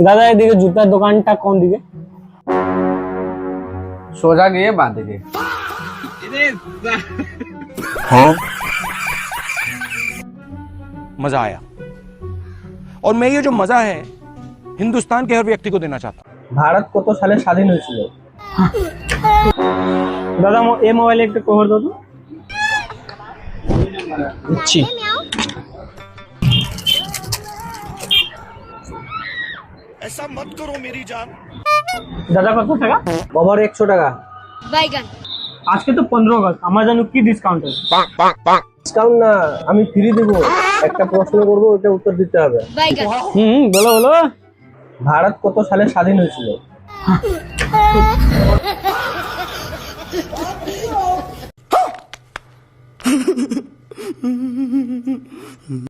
দাদা এদিকে জুতার দোকানটা কোন দিকে? সোজা গিয়ে বাঁ দিকে। मजा आया और मैं ये जो मजा है हिंदुस्तान के हर व्यक्ति को देना चाहता हूँ। ভারত কত সালে স্বাধীন হয়েছিল? দাদা এই মোবাইলে একটু কভার দাও তো। দিচ্ছি। ऐसा मत करो मेरी जान। দাদা কত টাকা? কভার 100 টাকা। বাইগান। আজকে তো 15 আগস্ট, আমার জানো কি ডিসকাউন্ট আছে? ডিসকাউন্ট না, আমি ফ্রি দেব। একটা প্রশ্ন করব, ওটা উত্তর দিতে হবে। বাইগান। বলো বলো। ভারত কত সালে স্বাধীন হয়েছিল?